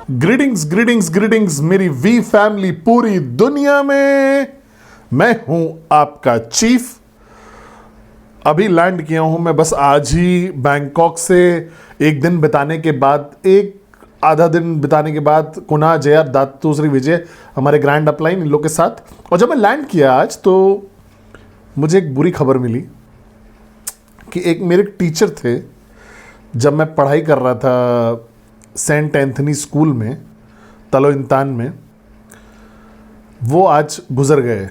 Greetings greetings greetings मेरी we family पूरी दुनिया में। मैं हूं आपका चीफ। अभी लैंड किया हूं मैं बस आज ही बैंकॉक से। एक दिन बिताने के बाद, एक आधा दिन बिताने के बाद कुना जयर दातू श्री विजय हमारे ग्रैंड अपलाइन इन लोग के साथ। और जब मैं लैंड किया आज तो मुझे एक बुरी खबर मिली कि एक मेरे टीचर थे, जब मैं पढ़ाई कर रहा था सेंट एंथनी स्कूल में तलो इंतान में, वो आज गुजर गए।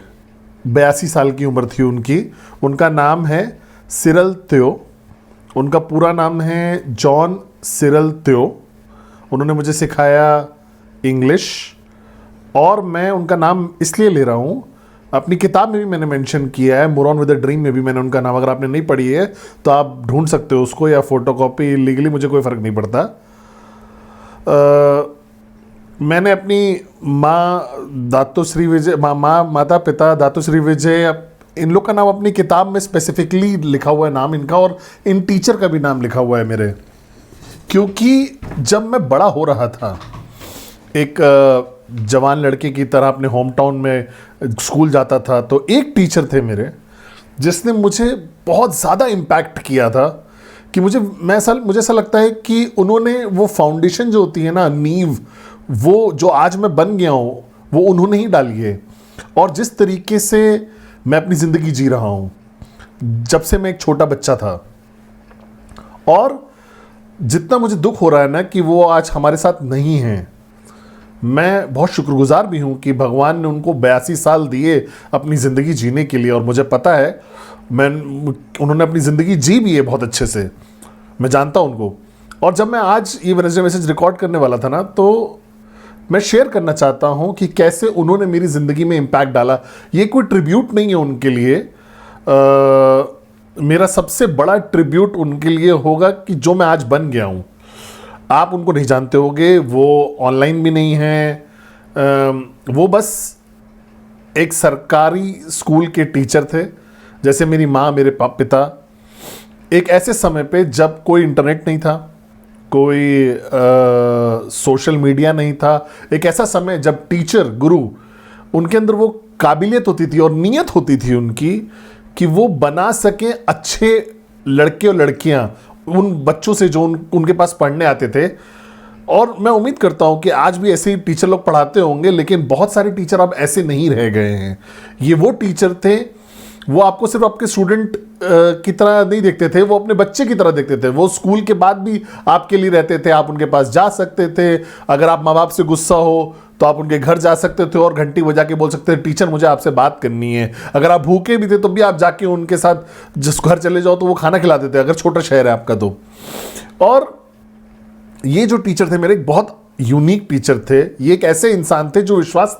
82 साल की उम्र थी उनकी। उनका नाम है सिरल त्यो। उनका पूरा नाम है जॉन सिरल त्यो। उन्होंने मुझे सिखाया इंग्लिश, और मैं उनका नाम इसलिए ले रहा हूँ, अपनी किताब में भी मैंने मेंशन किया है, move on with the dream में भी मैंने उनका नाम, अगर आपने नहीं पढ़ी है तो आप ढूंढ सकते हो उसको, या फोटोकॉपी लीगली मुझे कोई फ़र्क नहीं पड़ता। मैंने अपनी माँ दातोश्री विजय, माता पिता दातोश्री विजय, इन लोग का नाम अपनी किताब में स्पेसिफिकली लिखा हुआ है नाम इनका, और इन टीचर का भी नाम लिखा हुआ है मेरे। क्योंकि जब मैं बड़ा हो रहा था, एक जवान लड़के की तरह अपने होम टाउन में स्कूल जाता था, तो एक टीचर थे मेरे जिसने मुझे बहुत ज़्यादा इम्पैक्ट किया था कि मुझे ऐसा लगता है कि उन्होंने वो फाउंडेशन जो होती है ना, नींव, वो जो आज मैं बन गया हूँ वो उन्होंने ही डाली है। और जिस तरीके से मैं अपनी ज़िंदगी जी रहा हूँ जब से मैं एक छोटा बच्चा था, और जितना मुझे दुख हो रहा है ना कि वो आज हमारे साथ नहीं हैं, मैं बहुत शुक्रगुजार भी हूँ कि भगवान ने उनको 82 साल दिए अपनी ज़िंदगी जीने के लिए। और मुझे पता है उन्होंने अपनी ज़िंदगी जी भी है बहुत अच्छे से, मैं जानता हूँ उनको। और जब मैं आज ये वेडनेसडे मैसेज रिकॉर्ड करने वाला था ना, तो मैं शेयर करना चाहता हूँ कि कैसे उन्होंने मेरी ज़िंदगी में इम्पैक्ट डाला। ये कोई ट्रिब्यूट नहीं है उनके लिए। मेरा सबसे बड़ा ट्रिब्यूट उनके लिए होगा कि जो मैं आज बन गया हूँ। आप उनको नहीं जानते होगे, वो ऑनलाइन भी नहीं हैं। वो बस एक सरकारी स्कूल के टीचर थे, जैसे मेरी माँ, मेरे पिता। एक ऐसे समय पे जब कोई इंटरनेट नहीं था, कोई सोशल मीडिया नहीं था, एक ऐसा समय जब टीचर, गुरु, उनके अंदर वो काबिलियत होती थी और नीयत होती थी उनकी कि वो बना सके अच्छे लड़के और लड़कियां उन बच्चों से जो उनके पास पढ़ने आते थे। और मैं उम्मीद करता हूं कि आज भी ऐसे ही टीचर लोग पढ़ाते होंगे, लेकिन बहुत सारे टीचर अब ऐसे नहीं रह गए हैं। ये वो टीचर थे, वो आपको सिर्फ आपके स्टूडेंट की तरह नहीं देखते थे, वो अपने बच्चे की तरह देखते थे। वो स्कूल के बाद भी आपके लिए रहते थे, आप उनके पास जा सकते थे। अगर आप माँ बाप से गुस्सा हो तो आप उनके घर जा सकते थे और घंटी बजा के बोल सकते थे, टीचर मुझे आपसे बात करनी है। अगर आप भूखे भी थे तो भी आप जाके उनके साथ जिस घर चले जाओ तो वो खाना खिला देते, अगर छोटा शहर है आपका तो। और ये जो टीचर थे मेरे, एक बहुत यूनिक टीचर थे। ये एक ऐसे इंसान थे जो विश्वास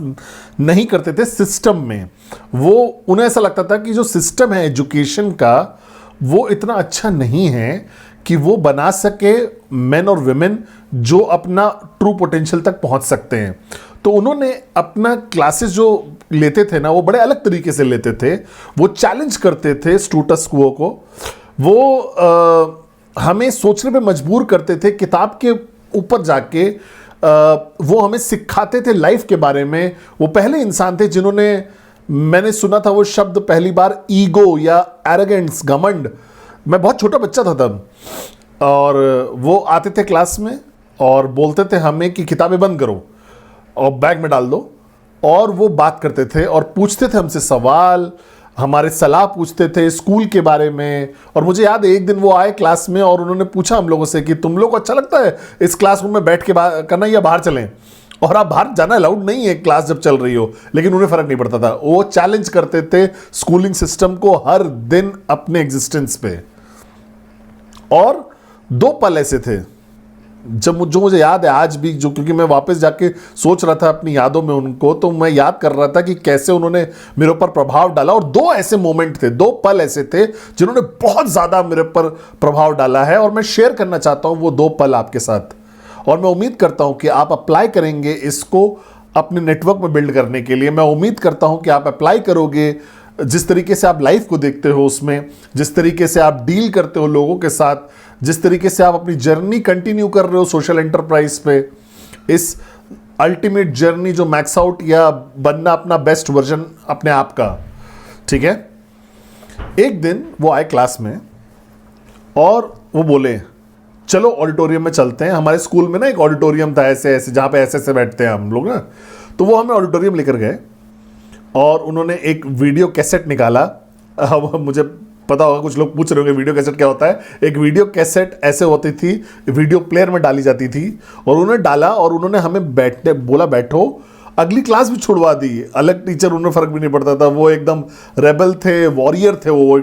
नहीं करते थे सिस्टम में। वो उन्हें ऐसा लगता था कि जो सिस्टम है एजुकेशन का, वो इतना अच्छा नहीं है कि वो बना सके मेन और वुमेन जो अपना ट्रू पोटेंशियल तक पहुंच सकते हैं। तो उन्होंने अपना क्लासेस जो लेते थे ना, वो बड़े अलग तरीके से लेते थे। वो चैलेंज करते थे स्टेटस क्वो को। वो हमें सोचने पे मजबूर करते थे, किताब के ऊपर जाके वो हमें सिखाते थे लाइफ के बारे में। वो पहले इंसान थे जिन्होंने, मैंने सुना था वो शब्द पहली बार, ईगो या एरोगेंस, घमंड। मैं बहुत छोटा बच्चा था तब, और वो आते थे क्लास में और बोलते थे हमें कि किताबें बंद करो और बैग में डाल दो। और वो बात करते थे और पूछते थे हमसे सवाल, हमारे सलाह पूछते थे स्कूल के बारे में। और मुझे याद है एक दिन वो आए क्लास में और उन्होंने पूछा हम लोगों से कि तुम लोग को अच्छा लगता है इस क्लासरूम में बैठ के करना या बाहर चलें। और आप बाहर जाना अलाउड नहीं है क्लास जब चल रही हो, लेकिन उन्हें फर्क नहीं पड़ता था। वो चैलेंज करते थे स्कूलिंग सिस्टम को हर दिन अपने एग्जिस्टेंस पे। और 2 पल ऐसे थे जो मुझे याद है आज भी, जो क्योंकि मैं वापस जाके सोच रहा था अपनी यादों में उनको, तो मैं याद कर रहा था कि कैसे उन्होंने मेरे ऊपर प्रभाव डाला। और 2 ऐसे मोमेंट थे, 2 पल ऐसे थे जिन्होंने बहुत ज़्यादा मेरे ऊपर प्रभाव डाला है, और मैं शेयर करना चाहता हूँ वो 2 पल आपके साथ। और मैं उम्मीद करता हूँ कि आप अप्लाई करेंगे इसको अपने नेटवर्क में बिल्ड करने के लिए। मैं उम्मीद करता हूँ कि आप अप्लाई करोगे, जिस तरीके से आप लाइफ को देखते हो उसमें, जिस तरीके से आप डील करते हो लोगों के साथ, जिस तरीके से आप अपनी जर्नी कंटिन्यू कर रहे हो सोशल एंटरप्राइज पे, इस अल्टीमेट जर्नी जो मैक्स आउट या बनना अपना बेस्ट वर्जन अपने आप का, ठीक है। एक दिन वो आए क्लास में और वो बोले चलो ऑडिटोरियम में चलते हैं। हमारे स्कूल में ना एक ऑडिटोरियम था ऐसे ऐसे, जहाँ पे ऐसे ऐसे बैठते हैं हम लोग ना, तो वो हमें ऑडिटोरियम लेकर गए और उन्होंने एक वीडियो कैसेट निकाला। अब मुझे पता होगा कुछ लोग पूछ रहे होंगे वीडियो कैसेट क्या होता है। एक वीडियो कैसेट ऐसे होती थी, वीडियो प्लेयर में डाली जाती थी, और उन्होंने डाला और उन्होंने हमें बैठने बोला, बैठो। अगली क्लास भी छुड़वा दी, अलग टीचर, उन्हें फर्क भी नहीं पड़ता था, वो एकदम रेबल थे, वॉरियर थे वो।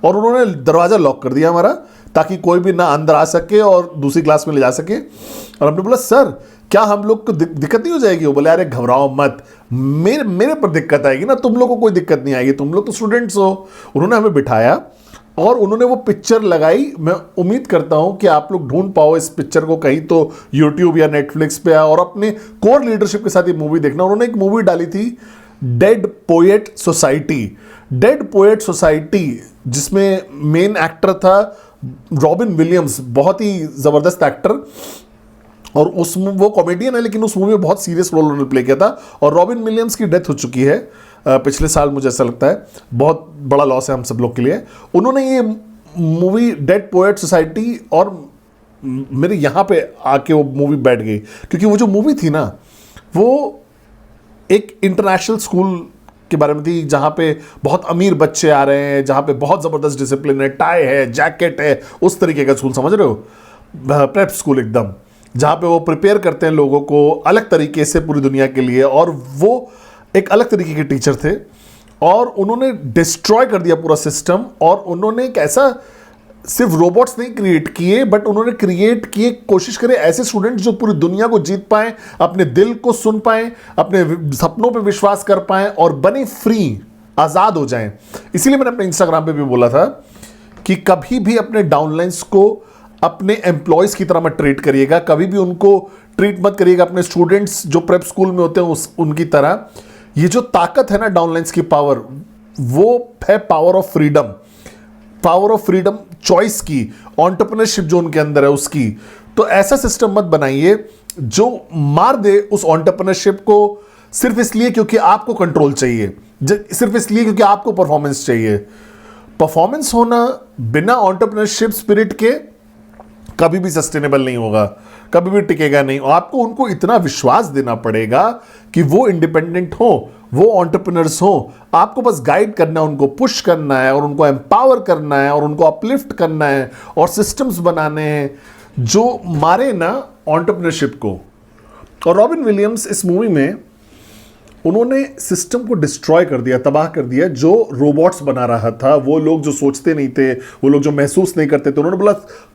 और उन्होंने दरवाज़ा लॉक कर दिया हमारा, ताकि कोई भी ना अंदर आ सके और दूसरी क्लास में ले जा सके। और हमने बोला सर क्या हम लोग को दिक्कत नहीं हो जाएगी? वो बोले अरे घबराओ मत, मेरे पर दिक्कत आएगी ना, तुम लोग को कोई दिक्कत नहीं आएगी, तुम लोग तो स्टूडेंट्स हो। उन्होंने हमें बिठाया और उन्होंने वो पिक्चर लगाई। मैं उम्मीद करता हूं कि आप लोग ढूंढ पाओ इस पिक्चर को कहीं तो यूट्यूब या नेटफ्लिक्स पे, और अपने कोर लीडरशिप के साथ ये मूवी देखना। उन्होंने एक मूवी डाली थी dead poet society. Dead poet society जिसमें मेन एक्टर था रॉबिन विलियम्स, बहुत ही जबरदस्त एक्टर, और उसमें वो कॉमेडियन है लेकिन उस मूवी में बहुत सीरियस रोल उन्होंने प्ले किया था। और रॉबिन विलियम्स की डेथ हो चुकी है पिछले साल, मुझे ऐसा लगता है, बहुत बड़ा लॉस है हम सब लोग के लिए। उन्होंने ये मूवी डेड पोएट सोसाइटी, और मेरे यहाँ पे आके वो मूवी बैठ गई, क्योंकि वो जो मूवी थी ना वो एक इंटरनेशनल स्कूल के बारे में थी, जहाँ पे बहुत अमीर बच्चे आ रहे हैं, जहाँ पे बहुत ज़बरदस्त डिसिप्लिन है, टाई है, जैकेट है, उस तरीके का स्कूल, समझ रहे हो, प्रेप स्कूल एकदम, जहाँ पे वो प्रिपेयर करते हैं लोगों को अलग तरीके से पूरी दुनिया के लिए। और वो एक अलग तरीके के टीचर थे और उन्होंने डिस्ट्रॉय कर दिया पूरा सिस्टम। और उन्होंने एक ऐसा, सिर्फ रोबोट्स नहीं क्रिएट किए, बट उन्होंने क्रिएट किए, कोशिश करे ऐसे स्टूडेंट्स जो पूरी दुनिया को जीत पाएं, अपने दिल को सुन पाएं, अपने सपनों पे विश्वास कर पाएं और बने फ्री, आज़ाद हो जाएं। इसीलिए मैंने अपने इंस्टाग्राम पे भी बोला था कि कभी भी अपने डाउनलाइंस को अपने एम्प्लॉयज़ की तरह मत ट्रीट करिएगा, कभी भी उनको ट्रीट मत करिएगा अपने स्टूडेंट्स जो प्रेप स्कूल में होते हैं उनकी तरह। ये जो ताकत है ना डाउनलाइंस की पावर, वो है power of freedom, power of freedom, choice की, एंटरप्रेन्योरशिप जो उनके अंदर है उसकी। तो ऐसा सिस्टम मत बनाइए जो मार दे उस एंटरप्रेन्योरशिप को सिर्फ इसलिए क्योंकि आपको कंट्रोल चाहिए, सिर्फ इसलिए क्योंकि आपको परफॉर्मेंस चाहिए। परफॉर्मेंस होना बिना एंटरप्रेन्योरशिप स्पिरिट के कभी भी सस्टेनेबल नहीं होगा, कभी भी टिकेगा नहीं। आपको उनको इतना विश्वास देना पड़ेगा कि वो इंडिपेंडेंट हो, वो एंटरप्रेन्योर्स हो। आपको बस गाइड करना है, उनको पुश करना है और उनको एम्पावर करना है और उनको अपलिफ्ट करना है और सिस्टम्स बनाने हैं जो मारे ना एंटरप्रेन्योरशिप को। और रॉबिन विलियम्स इस मूवी में उन्होंने सिस्टम को डिस्ट्रॉय कर दिया, तबाह कर दिया, जो रोबोट्स बना रहा था, वो लोग जो सोचते नहीं थे, वो लोग जो महसूस नहीं करते थे। उन्होंने बोला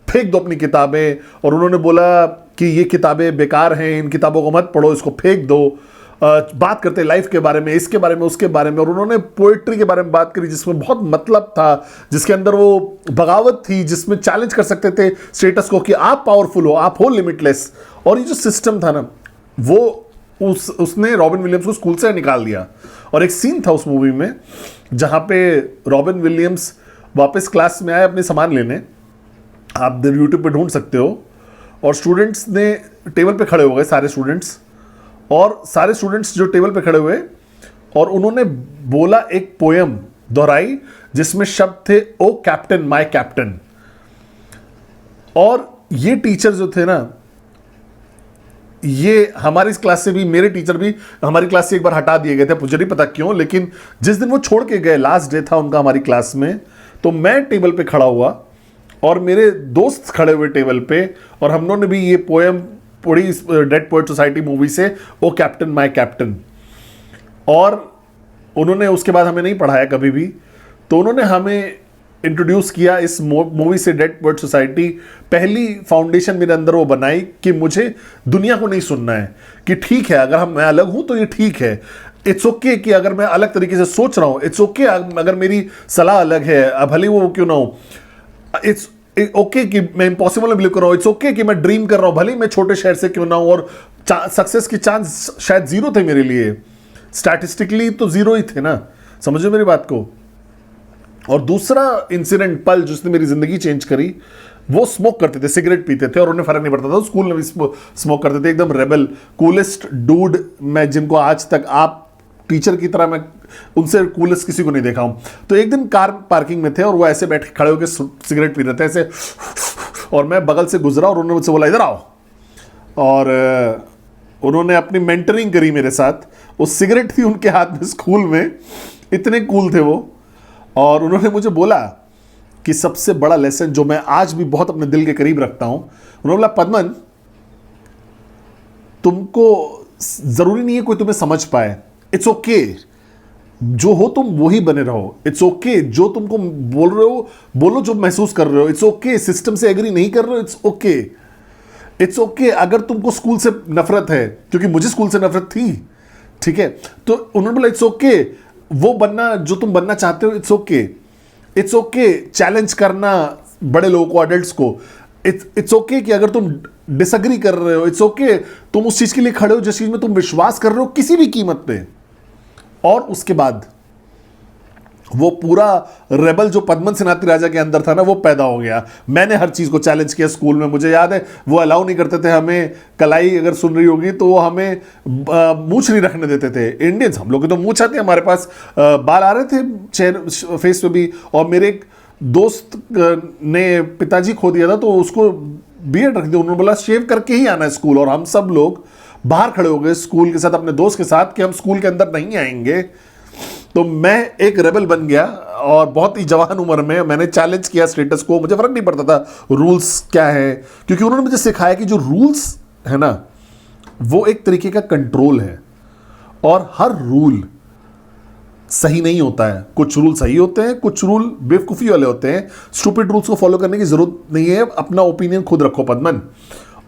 फेंक दो अपनी किताबें, और उन्होंने बोला कि ये किताबें बेकार हैं, इन किताबों को मत पढ़ो, इसको फेंक दो। बात करते लाइफ के बारे में, इसके बारे में, उसके बारे में। और उन्होंने पोएट्री के बारे में बात करी जिसमें बहुत मतलब था, जिसके अंदर वो बगावत थी, जिसमें चैलेंज कर सकते थे स्टेटस को कि आप पावरफुल हो, आप हो लिमिटलेस। और ये जो सिस्टम था ना, वो उसने रॉबिन विलियम्स को स्कूल से निकाल दिया। और एक सीन था उस मूवी में जहाँ पे रॉबिन विलियम्स वापस क्लास में आए अपने सामान लेने, आप यूट्यूब पे ढूंढ सकते हो। और स्टूडेंट्स ने टेबल पे खड़े हो गए, सारे स्टूडेंट्स जो टेबल पे खड़े हुए, और उन्होंने बोला, एक पोयम दोहराई जिसमें शब्द थे ओ कैप्टन माय कैप्टन। और ये टीचर जो थे ना, ये हमारी क्लास से भी, मेरे टीचर भी हमारी क्लास से एक बार हटा दिए गए थे, मुझे नहीं पता क्यों। लेकिन जिस दिन वो छोड़ के गए, लास्ट डे था उनका हमारी क्लास में, तो मैं टेबल पे खड़ा हुआ और मेरे दोस्त खड़े हुए टेबल पे, और हम लोगों ने भी ये पोएम पढ़ी डेड पोएट सोसाइटी मूवी से, ओ कैप्टन माय कैप्टन। और उन्होंने उसके बाद हमें नहीं पढ़ाया कभी भी, तो उन्होंने हमें इंट्रोड्यूस किया इस मूवी से, डेड पोएट सोसाइटी। पहली फाउंडेशन मेरे अंदर वो बनाई कि मुझे दुनिया को नहीं सुनना है, कि ठीक है अगर मैं अलग हूं तो ये ठीक है, इट्स ओके कि अगर मैं अलग तरीके से सोच रहा हूं, इट्स ओके अगर मेरी सलाह अलग है, भले वो क्यों ना हो, इट्स ओके कि मैं इम्पॉसिबल में बिलीव कर रहा हूं, इट्स ओके कि मैं ड्रीम कर रहा हूं, भले मैं छोटे शहर से क्यों ना हूं, और सक्सेस की चांस शायद जीरो थे मेरे लिए, स्टैटिस्टिकली तो जीरो ही थे ना, समझो मेरी बात को। और दूसरा इंसिडेंट पल जिसने मेरी जिंदगी चेंज करी, वो स्मोक करते थे, सिगरेट पीते थे और उन्हें फर्क नहीं पड़ता था। स्कूल में भी स्मोक करते थे, एकदम रेबल कूलेस्ट डूड, मैं जिनको आज तक आप टीचर की तरह मैं उनसे कूलेस्ट किसी को नहीं देखा हूं। तो एक दिन कार पार्किंग में थे और वो ऐसे बैठ खड़े होकर सिगरेट पी रहे थे ऐसे, और मैं बगल से गुजरा और उन्होंने मुझसे बोला इधर आओ, और उन्होंने अपनी मेंटरिंग करी मेरे साथ। वो सिगरेट थी उनके हाथ में, स्कूल में इतने कूल थे वो, और उन्होंने मुझे बोला कि सबसे बड़ा लेसन जो मैं आज भी बहुत अपने दिल के करीब रखता हूं, उन्होंने बोला पद्मन, तुमको जरूरी नहीं है कोई तुम्हें समझ पाए, इट्स ओके, जो हो तुम वही बने रहो, इट्स ओके, जो तुमको बोल रहे हो बोलो, जो महसूस कर रहे हो, इट्स ओके, सिस्टम से एग्री नहीं कर रहे हो, इट्स ओके, इट्स ओके। अगर तुमको स्कूल से नफरत है, क्योंकि मुझे स्कूल से नफरत थी, ठीक है, तो उन्होंने बोला इट्स ओके, वो बनना जो तुम बनना चाहते हो, it's okay, it's okay challenge करना बड़े लोगों को, एडल्ट्स को, इट्स ओके कि अगर तुम डिसएग्री कर रहे हो, इट्स ओके तुम उस चीज के लिए खड़े हो जिस चीज में तुम विश्वास कर रहे हो किसी भी कीमत पे। और उसके बाद वो पूरा रेबल जो पद्मन सेनापति राजा के अंदर था ना, वो पैदा हो गया। मैंने हर चीज को चैलेंज किया स्कूल में। मुझे याद है वो अलाउ नहीं करते थे हमें, कलाई अगर सुन रही होगी तो वो हमें मूछ नहीं रखने देते थे। इंडियंस हम लोग की तो मूछ आती, हमारे पास बाल आ रहे थे चेहरे फेस पे भी। और मेरे एक दोस्त ने पिताजी खो दिया था तो उसको बियर्ड रख दिया, उन्होंने बोला शेव करके ही आना है स्कूल। और हम सब लोग बाहर खड़े हो गए स्कूल के साथ, अपने दोस्त के साथ, कि हम स्कूल के अंदर नहीं आएंगे। तो मैं एक रेबल बन गया और बहुत ही जवान उम्र में मैंने चैलेंज किया स्टेटस को। मुझे फर्क नहीं पड़ता था रूल्स क्या है, क्योंकि उन्होंने मुझे सिखाया कि जो रूल्स है ना, वो एक तरीके का कंट्रोल है, और हर रूल सही नहीं होता है। कुछ रूल सही होते हैं, कुछ रूल बेवकूफ़ी वाले होते हैं। स्टूपिड रूल्स को फॉलो करने की जरूरत नहीं है, अपना ओपिनियन खुद रखो पद्मन।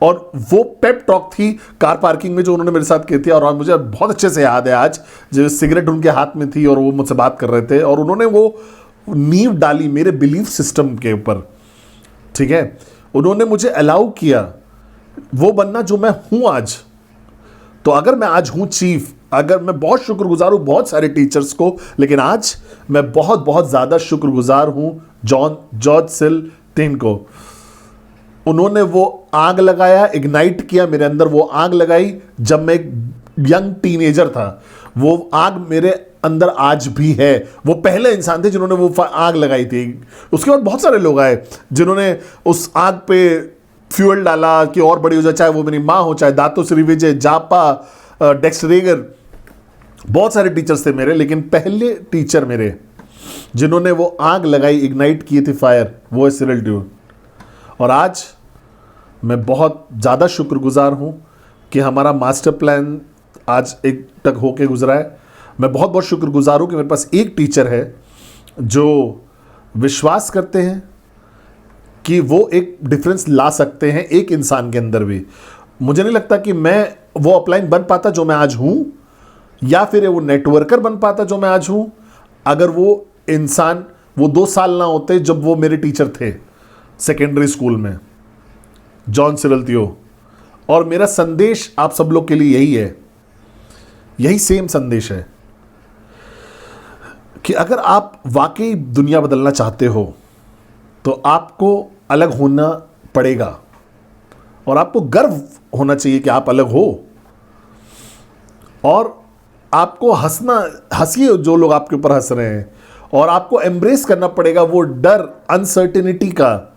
और वो पेप टॉक थी कार पार्किंग में जो उन्होंने मेरे साथ की थी, और मुझे बहुत अच्छे से याद है आज, जब सिगरेट उनके हाथ में थी और वो मुझसे बात कर रहे थे, और उन्होंने वो नींव डाली मेरे बिलीफ सिस्टम के ऊपर, ठीक है। उन्होंने मुझे अलाउ किया वो बनना जो मैं हूं आज। तो अगर मैं आज हूं चीफ, अगर मैं बहुत शुक्रगुजार हूं बहुत सारे टीचर्स को, लेकिन आज मैं बहुत बहुत ज्यादा शुक्रगुजार हूं जॉर्ज सिल टेन को। उन्होंने वो आग लगाया, इग्नाइट किया मेरे अंदर, वो आग लगाई जब मैं एक यंग टीनेजर था। वो आग मेरे अंदर आज भी है। वो पहले इंसान थे जिन्होंने वो आग लगाई थी। उसके बाद बहुत सारे लोग आए जिन्होंने उस आग पे फ्यूल डाला कि और बड़ी हो जाए, चाहे वो मेरी माँ हो, चाहे दातो श्री विजय, जापा, डेक्सरेगर, बहुत सारे टीचर्स थे मेरे, लेकिन पहले टीचर मेरे जिन्होंने वो आग लगाई, इग्नाइट की थी फायर, वो है सिरिल ड्यून। और आज मैं बहुत ज़्यादा शुक्रगुजार हूँ कि हमारा मास्टर प्लान आज एक तक होके गुजरा है। मैं बहुत बहुत शुक्रगुजार हूँ कि मेरे पास एक टीचर है जो विश्वास करते हैं कि वो एक डिफरेंस ला सकते हैं एक इंसान के अंदर भी। मुझे नहीं लगता कि मैं वो अपलाइन बन पाता जो मैं आज हूँ, या फिर वो नेटवर्कर बन पाता जो मैं आज हूँ, अगर वो इंसान वो 2 साल ना होते जब वो मेरे टीचर थे सेकेंडरी स्कूल में, जॉन सिरल थियो। और मेरा संदेश आप सब लोग के लिए यही है, यही सेम संदेश है कि अगर आप वाकई दुनिया बदलना चाहते हो तो आपको अलग होना पड़ेगा, और आपको गर्व होना चाहिए कि आप अलग हो। और आपको हंसिए जो लोग आपके ऊपर हंस रहे हैं, और आपको एम्ब्रेस करना पड़ेगा वो डर, अनसर्टेनिटी का,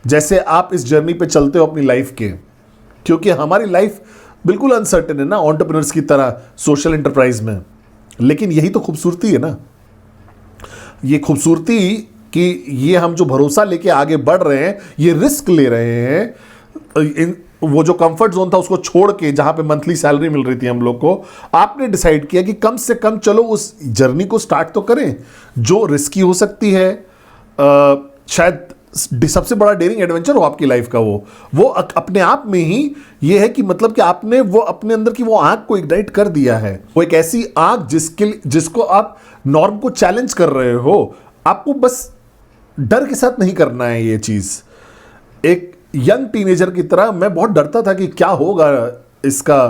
जैसे आप इस जर्नी पे चलते हो अपनी लाइफ के। क्योंकि हमारी लाइफ बिल्कुल अनसर्टेन है ना, एंटरप्रेन्योर्स की तरह सोशल एंटरप्राइज में। लेकिन यही तो खूबसूरती है ना, ये खूबसूरती कि ये हम जो भरोसा लेके आगे बढ़ रहे हैं, ये रिस्क ले रहे हैं, वो जो कंफर्ट जोन था उसको छोड़ के, जहां पे मंथली सैलरी मिल रही थी हम लोग को, आपने डिसाइड किया कि कम से कम चलो उस जर्नी को स्टार्ट तो करें जो रिस्की हो सकती है। शायद सबसे बड़ा डेयरिंग एडवेंचर हो आपकी लाइफ का वो अपने आप में ही ये है कि मतलब कि आपने वो अपने अंदर की वो आग को इग्नाइट कर दिया है। वो एक ऐसी आग जिसको आप नॉर्म को चैलेंज कर रहे हो। आपको बस डर के साथ नहीं करना है ये चीज। एक यंग टीनेजर की तरह मैं बहुत डरता था कि क्या होगा इसका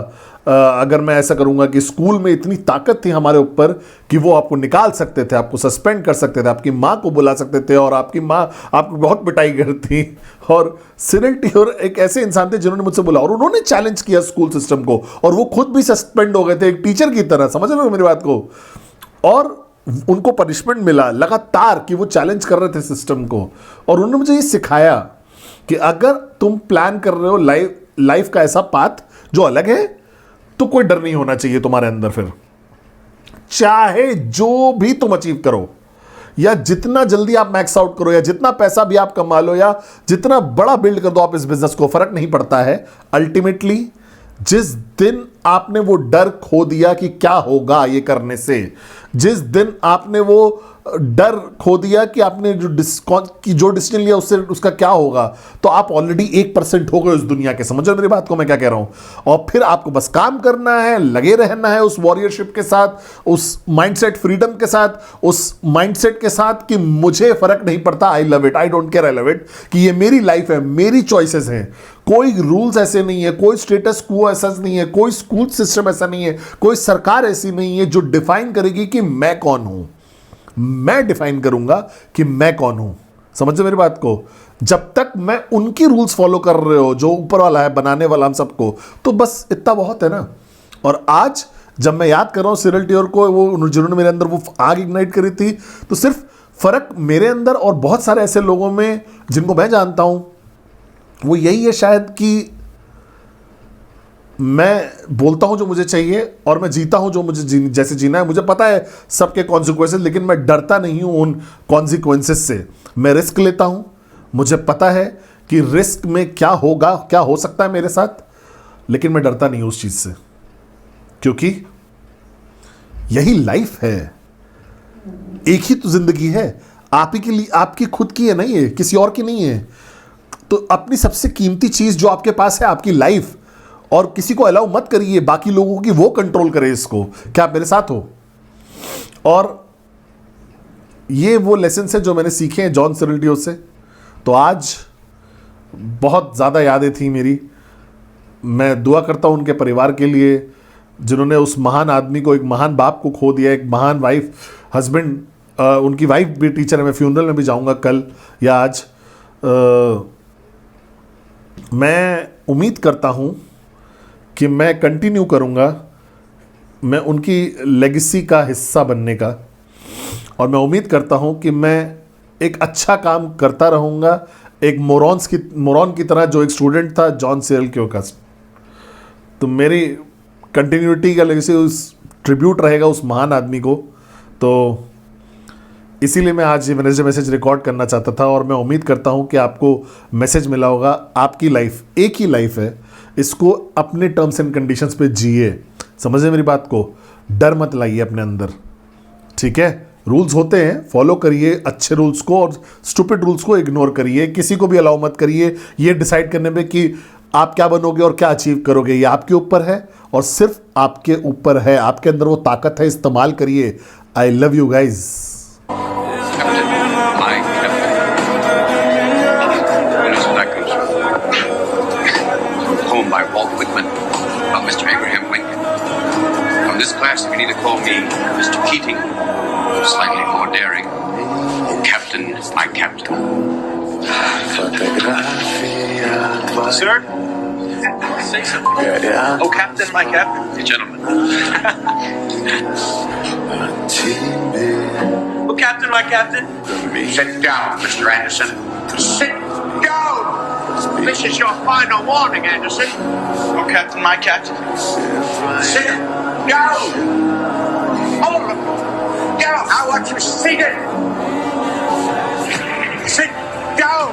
अगर मैं ऐसा करूंगा कि स्कूल में इतनी ताकत थी हमारे ऊपर कि वो आपको निकाल सकते थे, आपको सस्पेंड कर सकते थे, आपकी माँ को बुला सकते थे और आपकी माँ आपको बहुत पिटाई करती। और सिरिल टियोर एक ऐसे इंसान थे जिन्होंने मुझसे बोला और उन्होंने चैलेंज किया स्कूल सिस्टम को, और वो खुद भी सस्पेंड हो गए थे एक टीचर की तरह, समझ रहे हो मेरी बात को, और उनको पनिशमेंट मिला लगातार कि वो चैलेंज कर रहे थे सिस्टम को। और उन्होंने मुझे ये सिखाया कि अगर तुम प्लान कर रहे हो लाइफ का ऐसा पाथ जो अलग है, तो कोई डर नहीं होना चाहिए तुम्हारे अंदर। फिर चाहे जो भी तुम अचीव करो, या जितना जल्दी आप मैक्स आउट करो, या जितना पैसा भी आप कमा लो, या जितना बड़ा बिल्ड कर दो आप इस बिजनेस को, फर्क नहीं पड़ता है। अल्टीमेटली जिस दिन आपने वो डर खो दिया कि क्या होगा ये करने से, जिस दिन आपने वो डर खो दिया कि आपने जो डिसीजन लिया उससे उसका क्या होगा, तो आप ऑलरेडी 1% हो गए उस दुनिया के। समझो मेरी बात को मैं क्या कह रहा हूं। और फिर आपको बस काम करना है, लगे रहना है उस वॉरियरशिप के साथ, उस माइंडसेट फ्रीडम के साथ, उस माइंडसेट के साथ कि मुझे फर्क नहीं पड़ता, I love it, I don't care, I love it, कि ये मेरी लाइफ है, मेरी चॉइसेस हैं, कोई रूल्स ऐसे नहीं है, कोई स्टेटस क्वो ऐसा नहीं है, कोई स्कूल सिस्टम ऐसा नहीं है, कोई सरकार ऐसी नहीं है जो डिफाइन करेगी कि मैं कौन हूं। मैं डिफाइन करूंगा कि मैं कौन हूं। समझो मेरी बात को। जब तक मैं उनकी रूल्स फॉलो कर रहे हो जो ऊपर वाला है बनाने वाला हम सबको, तो बस इतना बहुत है ना। और आज जब मैं याद कर रहा हूं सिरिल टियोर को, वो जिन्होंने मेरे अंदर वो आग इग्नाइट करी थी, तो सिर्फ फर्क मेरे अंदर और बहुत सारे ऐसे लोगों में जिनको मैं जानता हूं, वो यही है शायद कि मैं बोलता हूं जो मुझे चाहिए और मैं जीता हूं जो मुझे जैसे जीना है। मुझे पता है सबके कॉन्सिक्वेंसेस, लेकिन मैं डरता नहीं हूं उन कॉन्सिक्वेंसेस से। मैं रिस्क लेता हूं, मुझे पता है कि रिस्क में क्या होगा, क्या हो सकता है मेरे साथ, लेकिन मैं डरता नहीं हूं उस चीज से, क्योंकि यही लाइफ है। एक ही तो जिंदगी है, आप ही के लिए, आपकी खुद की है, नहीं है किसी और की नहीं है। तो अपनी सबसे कीमती चीज जो आपके पास है, आपकी लाइफ, और किसी को अलाउ मत करिए बाकी लोगों की वो कंट्रोल करे इसको। क्या आप मेरे साथ हो? और ये वो लेसन है जो मैंने सीखे हैं जॉन सिरिल टियोर से। तो आज बहुत ज़्यादा यादें थी मेरी। मैं दुआ करता हूं उनके परिवार के लिए जिन्होंने उस महान आदमी को, एक महान बाप को खो दिया, एक महान वाइफ, हस्बैंड, उनकी वाइफ भी टीचर है। मैं फ्यूनरल में भी जाऊंगा कल या आज। मैं उम्मीद करता हूं कि मैं कंटिन्यू करूंगा, मैं उनकी लेगेसी का हिस्सा बनने का, और मैं उम्मीद करता हूं कि मैं एक अच्छा काम करता रहूंगा, एक मोरॉन की तरह जो एक स्टूडेंट था जॉन सिरिल टियोर का। तो मेरी कंटिन्यूटी का लेगेसी उस ट्रिब्यूट रहेगा उस महान आदमी को। तो इसीलिए मैं आज ये वेडनेसडे मैसेज रिकॉर्ड करना चाहता था, और मैं उम्मीद करता हूं कि आपको मैसेज मिला होगा। आपकी लाइफ एक ही लाइफ है, इसको अपने टर्म्स एंड कंडीशंस पे जिए। समझे मेरी बात को? डर मत लाइए अपने अंदर, ठीक है? रूल्स होते हैं, फॉलो करिए अच्छे रूल्स को, और स्टूपिड रूल्स को इग्नोर करिए। किसी को भी अलाउ मत करिए ये डिसाइड करने में कि आप क्या बनोगे और क्या अचीव करोगे। ये आपके ऊपर है, और सिर्फ आपके ऊपर है। आपके अंदर वो ताकत है, इस्तेमाल करिए। I love you guys. By Walt Whitman, about Mr. Abraham Lincoln. From this class, you need to call me Mr. Keating, slightly more daring. Oh, Captain, my captain. Sir? Say something. Yeah. Oh, Captain, my captain. Gentlemen. Oh, Captain, my captain. Sit down, Mr. Anderson. Sit down! This is your final warning, Anderson. Oh, Captain, my captain. Sit down! All of them! Down! I want you seated! Sit down!